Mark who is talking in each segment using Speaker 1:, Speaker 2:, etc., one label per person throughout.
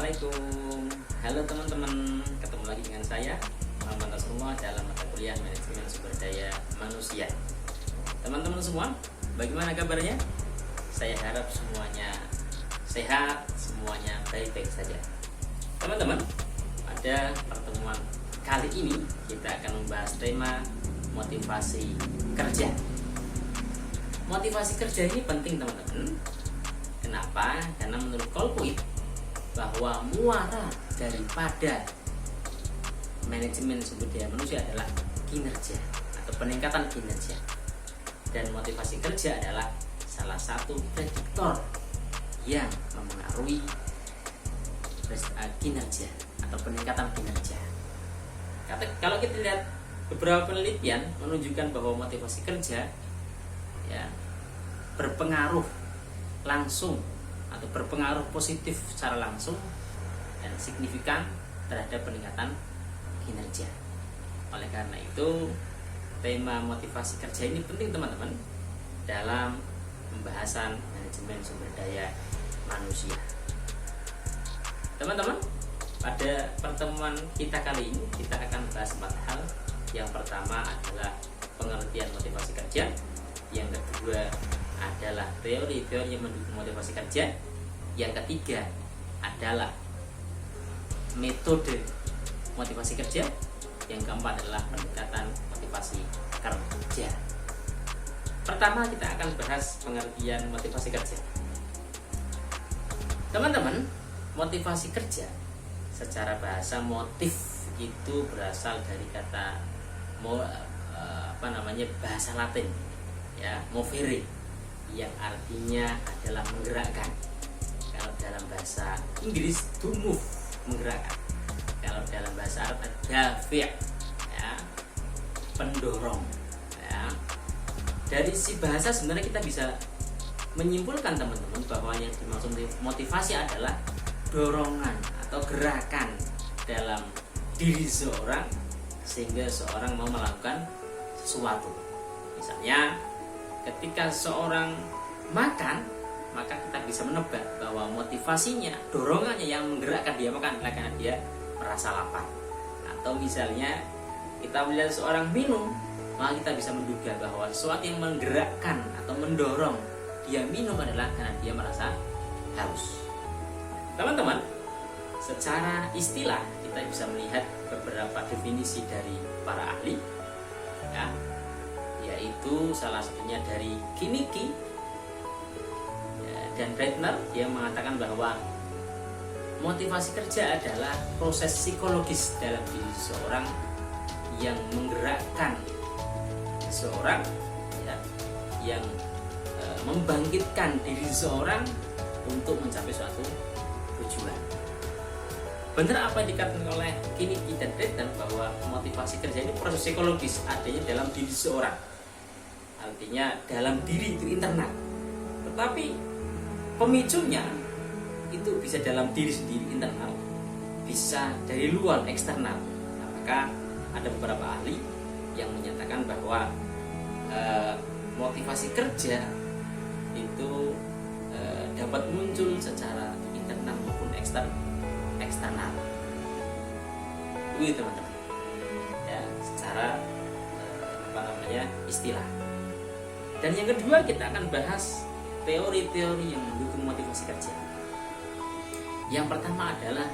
Speaker 1: Assalamualaikum. Halo teman-teman, ketemu lagi dengan saya Muhammad Nasrullah dalam mata kuliah Manajemen Sumber Daya Manusia. Teman-teman semua, bagaimana kabarnya? Saya harap semuanya sehat, semuanya baik-baik saja. Teman-teman, pada pertemuan kali ini kita akan membahas tema motivasi kerja. Motivasi kerja ini penting teman-teman. Kenapa? Karena menurut Kolpuit bahwa muara daripada manajemen sumber daya manusia adalah kinerja atau peningkatan kinerja, dan motivasi kerja adalah salah satu prediktor yang mempengaruhi kinerja atau peningkatan kinerja. Kalau kita lihat beberapa penelitian menunjukkan bahwa motivasi kerja berpengaruh langsung atau berpengaruh positif secara langsung dan signifikan terhadap peningkatan kinerja. Oleh karena itu, tema motivasi kerja ini penting teman-teman dalam pembahasan manajemen sumber daya manusia. Teman-teman, pada pertemuan kita kali ini kita akan bahas 4 hal. Yang pertama adalah pengertian motivasi kerja. Yang kedua adalah teori-teori yang mendukung motivasi kerja. Yang ketiga adalah metode motivasi kerja. Yang keempat adalah pendekatan motivasi kerja. Pertama kita akan bahas pengertian motivasi kerja. Teman-teman, motivasi kerja secara bahasa motif itu berasal dari kata bahasa Latin movere, yang artinya adalah menggerakkan. Kalau dalam bahasa Inggris to move, menggerakkan. Kalau dalam bahasa Arab dafi', pendorong. Dari si bahasa sebenarnya kita bisa menyimpulkan teman-teman bahwa yang dimaksud motivasi adalah dorongan atau gerakan dalam diri seorang sehingga seorang mau melakukan sesuatu. Misalnya ketika seorang makan, maka kita bisa menebak bahwa motivasinya, dorongannya yang menggerakkan dia makan adalah karena dia merasa lapar. Atau misalnya kita melihat seorang minum, maka kita bisa menduga bahwa sesuatu yang menggerakkan atau mendorong dia minum adalah karena dia merasa haus. Teman-teman, secara istilah kita bisa melihat beberapa definisi dari para ahli, yaitu salah satunya dari Kiniki dan Breitner yang mengatakan bahwa motivasi kerja adalah proses psikologis dalam diri seseorang yang menggerakkan seseorang, yang membangkitkan diri seseorang untuk mencapai suatu tujuan. Benar apa yang dikatakan oleh Kiniki dan Breitner bahwa motivasi kerja ini proses psikologis adanya dalam diri seseorang. Artinya dalam diri itu internal. Tetapi pemicunya itu bisa dalam diri sendiri internal, bisa dari luar eksternal. Maka ada beberapa ahli yang menyatakan bahwa motivasi kerja itu dapat muncul secara internal maupun eksternal. Itu teman-teman. Secara istilah. Dan yang kedua kita akan bahas teori-teori yang mendukung motivasi kerja. Yang pertama adalah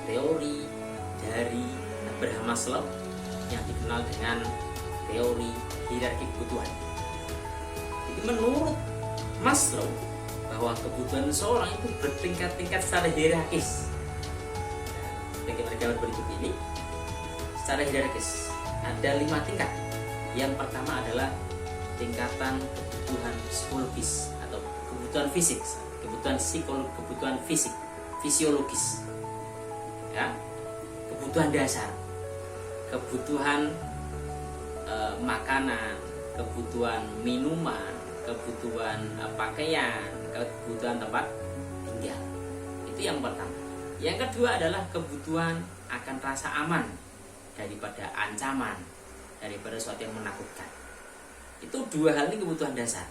Speaker 1: teori dari Abraham Maslow yang dikenal dengan teori hierarki kebutuhan. Jadi menurut Maslow bahwa kebutuhan seorang itu bertingkat-tingkat secara hierarkis. Bagaimana gambar berikut ini? Secara hierarkis ada 5 tingkat. Yang pertama adalah tingkatan kebutuhan psikologis atau kebutuhan fisik, kebutuhan fisiologis, kebutuhan dasar, kebutuhan makanan, kebutuhan minuman, kebutuhan pakaian, kebutuhan tempat tinggal. Itu yang pertama. Yang kedua adalah kebutuhan akan rasa aman daripada ancaman, daripada sesuatu yang menakutkan. Itu 2 hal ini kebutuhan dasar.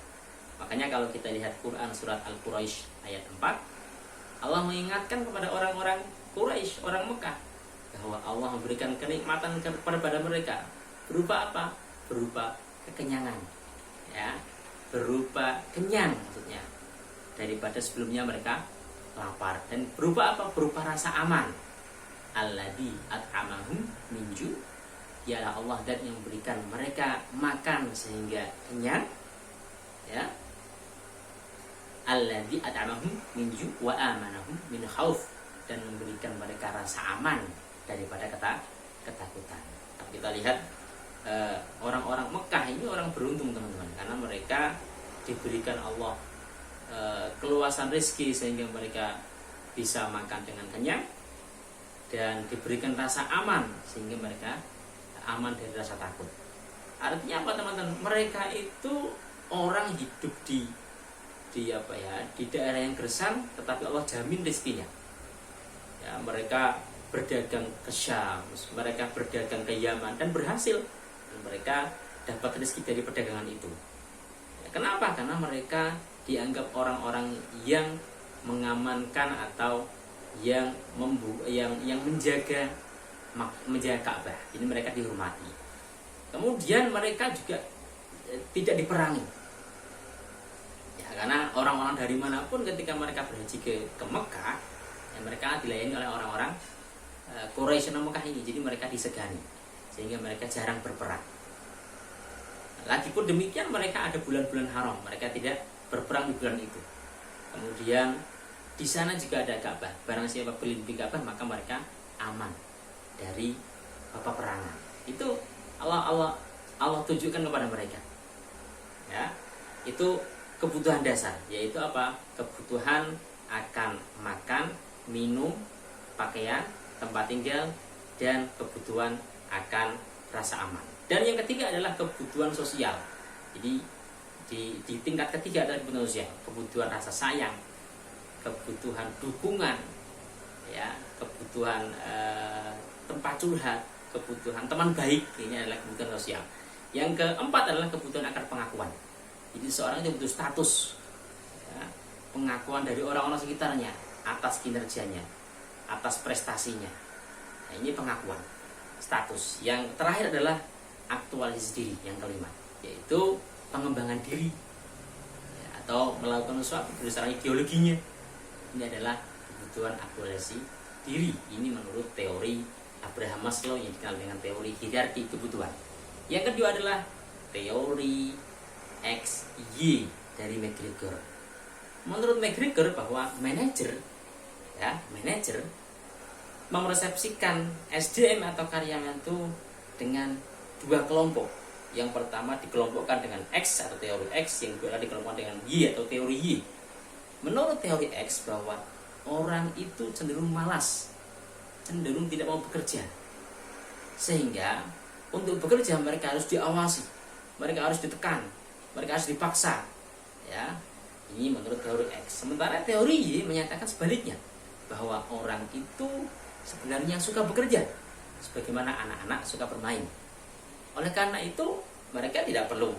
Speaker 1: Makanya kalau kita lihat Quran surat Al-Quraisy ayat 4, Allah mengingatkan kepada orang-orang Quraisy, orang Mekah, bahwa Allah memberikan kenikmatan kepada mereka berupa apa? Berupa kekenyangan, ya, berupa kenyang maksudnya, daripada sebelumnya mereka lapar, dan berupa apa? Berupa rasa aman. Alladzi at'amahum min ju', ialah Allah dan yang memberikan mereka makan sehingga kenyang, ya. Alladzi at'amahum min ju' wa amanahum min khauf, dan memberikan mereka rasa aman daripada ketakutan. Kita lihat orang-orang Mekah ini orang beruntung teman-teman, karena mereka diberikan Allah keluasan rezeki sehingga mereka bisa makan dengan kenyang, dan diberikan rasa aman sehingga mereka aman dari rasa takut. Artinya apa teman-teman? Mereka itu orang hidup di daerah yang gersang, tetapi Allah jamin rezekinya. Ya, mereka berdagang ke Syam, mereka berdagang ke Yaman dan berhasil. Dan mereka dapat rezeki dari perdagangan itu. Ya, kenapa? Karena mereka dianggap orang-orang yang mengamankan atau yang menjaga Ka'bah. Ini mereka dihormati. Kemudian mereka juga tidak diperangi. Ya, karena orang-orang dari manapun ketika mereka berhaji ke Mekah, ya, mereka dilayani oleh orang-orang Quraisy Mekah ini. Jadi mereka disegani, sehingga mereka jarang berperang. Lagipun demikian mereka ada bulan-bulan haram, mereka tidak berperang di bulan itu. Kemudian di sana juga ada Ka'bah. Barang siapa berlindung di Ka'bah, maka mereka aman dari peperangan. Itu Allah tunjukkan kepada mereka. Ya, itu kebutuhan dasar, yaitu apa? Kebutuhan akan makan, minum, pakaian, tempat tinggal, dan kebutuhan akan rasa aman. Dan yang ketiga adalah kebutuhan sosial. Jadi di tingkat ketiga adalah kebutuhan sosial, kebutuhan rasa sayang, kebutuhan dukungan, ya, kebutuhan tempat curhat, kebutuhan teman baik. Ini adalah kebutuhan sosial. Yang keempat adalah kebutuhan akan pengakuan. Jadi seorang itu butuh status, ya, pengakuan dari orang-orang sekitarnya atas kinerjanya, atas prestasinya. Nah, ini pengakuan, status. Yang terakhir adalah aktualisasi diri, yang kelima, yaitu pengembangan diri, ya, atau melakukan sesuatu berdasarkan ideologinya. Ini adalah kebutuhan aktualisasi diri. Ini menurut teori Abraham Maslow yang dikenal dengan teori hierarki kebutuhan. Yang kedua adalah teori XY dari McGregor. Menurut McGregor bahwa manajer mempersepsikan SDM atau karyawan itu dengan dua kelompok. Yang pertama dikelompokkan dengan X atau teori X, yang kedua dikelompokkan dengan Y atau teori Y. Menurut teori X bahwa orang itu cenderung malas, cenderung tidak mau bekerja, sehingga untuk bekerja mereka harus diawasi, mereka harus ditekan, mereka harus dipaksa. Ya, ini menurut teori X. Sementara teori Y menyatakan sebaliknya, bahwa orang itu sebenarnya suka bekerja, sebagaimana anak-anak suka bermain. Oleh karena itu mereka tidak perlu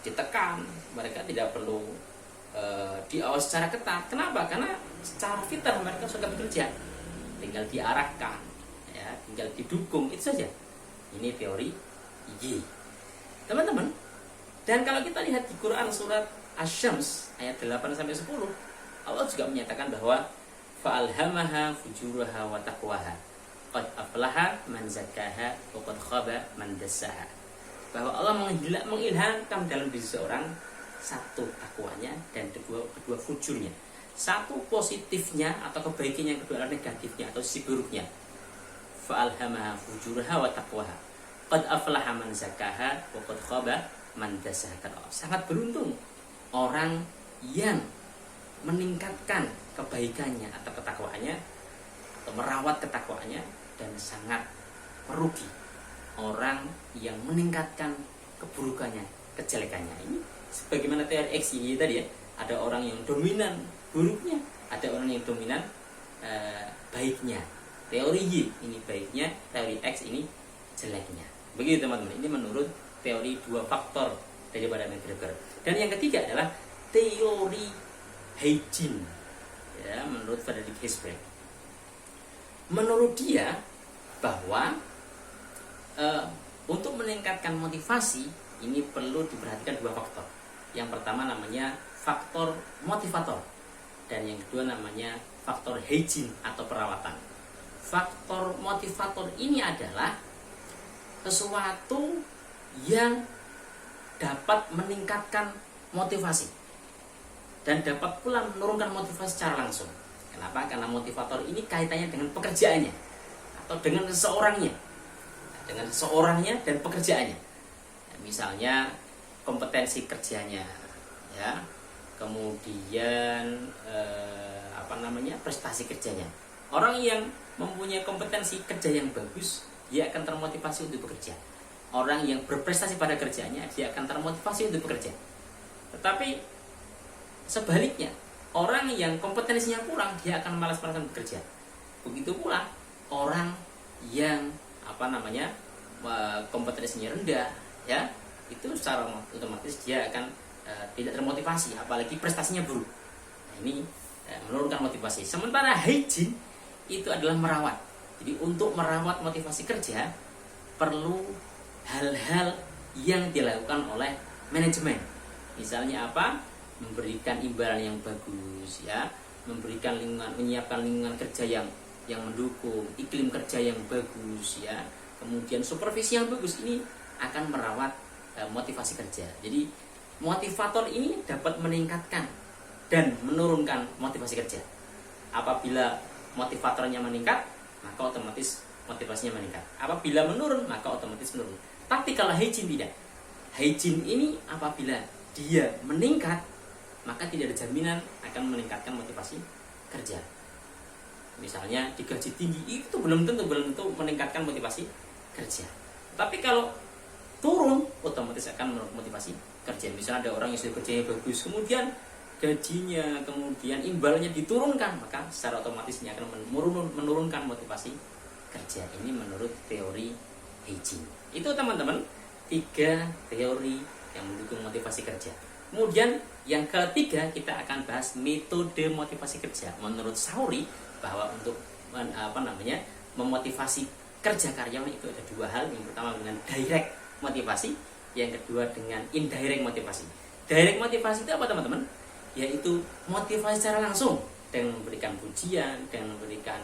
Speaker 1: ditekan, mereka tidak perlu diawasi secara ketat. Kenapa? Karena secara fitrah mereka suka bekerja, tinggal diarahkan, ya, tinggal didukung, itu saja. Ini teori Y, teman-teman. Dan kalau kita lihat di Quran surat Asy-Syams ayat 8-10, Allah juga menyatakan bahwa fa'alhamaha fujuraha wa taqwaha qad aflaha man zakkaha wa qad khaba man dassaha. Bahwa Allah mengilhamkan dalam diri seorang satu takwanya dan kedua fujurnya. Satu positifnya atau kebaikannya, yang kedua adalah negatifnya atau sisi buruknya. Fa'alhamaha fujuraha wa taqwaha qad aflaha man zakkaha wa qad khaba man dassaha. Sangat beruntung orang yang meningkatkan kebaikannya atau ketakwaannya, atau merawat ketakwaannya, dan sangat merugi orang yang meningkatkan keburukannya, kejelekannya. Ini sebagaimana teori X ini tadi, ya, ada orang yang dominan buruknya, ada orang yang dominan baiknya. Teori Y ini baiknya, teori X ini jeleknya. Begitu teman-teman. Ini menurut teori dua faktor daripada McGregor. Dan yang ketiga adalah teori hygiene, ya, menurut Frederick Herzberg. menurut dia bahwa untuk meningkatkan motivasi ini perlu diperhatikan dua faktor. Yang pertama namanya faktor motivator dan yang kedua namanya faktor hygiene atau perawatan. Faktor motivator ini adalah sesuatu yang dapat meningkatkan motivasi dan dapat pula menurunkan motivasi secara langsung. Kenapa? Karena motivator ini kaitannya dengan pekerjaannya atau dengan seseorangnya dan pekerjaannya. Misalnya kompetensi kerjanya, ya, kemudian prestasi kerjanya. Orang yang mempunyai kompetensi kerja yang bagus, dia akan termotivasi untuk bekerja. Orang yang berprestasi pada kerjanya, dia akan termotivasi untuk bekerja. Tetapi sebaliknya, orang yang kompetensinya kurang, dia akan malas-malasan bekerja. Begitu pula orang yang kompetensinya rendah, ya, itu secara otomatis dia akan tidak termotivasi, apalagi prestasinya buruk. Nah, ini menurunkan motivasi. Sementara hygiene itu adalah merawat. Jadi untuk merawat motivasi kerja perlu hal-hal yang dilakukan oleh manajemen. Misalnya apa? Memberikan imbalan yang bagus, ya, menyiapkan lingkungan kerja yang mendukung, iklim kerja yang bagus, ya. Kemudian supervisi yang bagus ini akan merawat motivasi kerja. Jadi motivator ini dapat meningkatkan dan menurunkan motivasi kerja. Apabila motivatornya meningkat, maka otomatis motivasinya meningkat. Apabila menurun, maka otomatis menurun. Tapi kalau hygiene tidak. Hygiene ini apabila dia meningkat, maka tidak ada jaminan akan meningkatkan motivasi kerja. Misalnya digaji tinggi, itu belum tentu meningkatkan motivasi kerja. Tapi kalau turun, otomatis akan menurunkan motivasi kerja. Misalnya ada orang yang sudah kerjanya bagus, kemudian gajinya, kemudian imbalannya diturunkan, maka secara otomatis ini akan menurunkan motivasi kerja. Ini menurut teori hygiene. Itu teman-teman 3 teori yang mendukung motivasi kerja. Kemudian yang ketiga kita akan bahas metode motivasi kerja. Menurut Sauri bahwa untuk memotivasi kerja karyawan itu ada 2 hal. Yang pertama dengan direct motivasi, yang kedua dengan indirect motivasi. Direct motivasi itu apa teman-teman? Yaitu motivasi secara langsung dengan memberikan pujian, dengan memberikan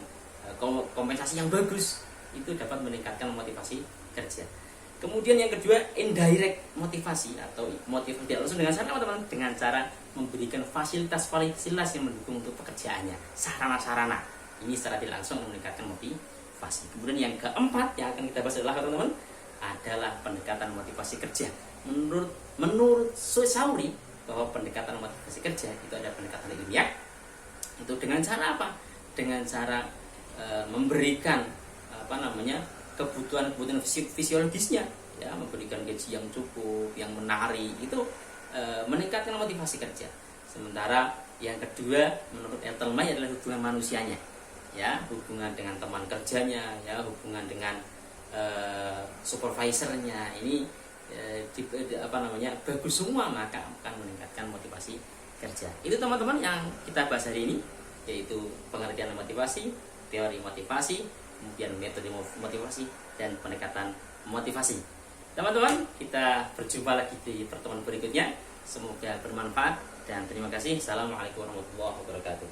Speaker 1: kompensasi yang bagus, itu dapat meningkatkan motivasi kerja. Kemudian yang kedua indirect motivasi atau motivasi tidak langsung dengan cara apa teman-teman? Dengan cara memberikan fasilitas yang mendukung untuk pekerjaannya, sarana-sarana. Ini secara tidak langsung meningkatkan motivasi. Kemudian yang keempat yang akan kita bahas adalah teman-teman adalah pendekatan motivasi kerja. Menurut Sauri bahwa pendekatan motivasi kerja itu ada pendekatan ilmiah. Itu dengan cara apa? Dengan cara memberikan kebutuhan fisiologisnya, ya, memberikan gaji yang cukup, yang menarik, itu meningkatkan motivasi kerja. Sementara yang kedua menurut Edelman adalah hubungan manusianya, ya, hubungan dengan teman kerjanya, ya, hubungan dengan supervisornya. Ini bagus semua, maka akan meningkatkan motivasi kerja. Itu teman-teman yang kita bahas hari ini, yaitu pengertian motivasi, teori motivasi, kemudian metode motivasi dan pendekatan motivasi. Teman-teman, kita berjumpa lagi di pertemuan berikutnya. Semoga bermanfaat dan terima kasih. Assalamualaikum warahmatullahi wabarakatuh.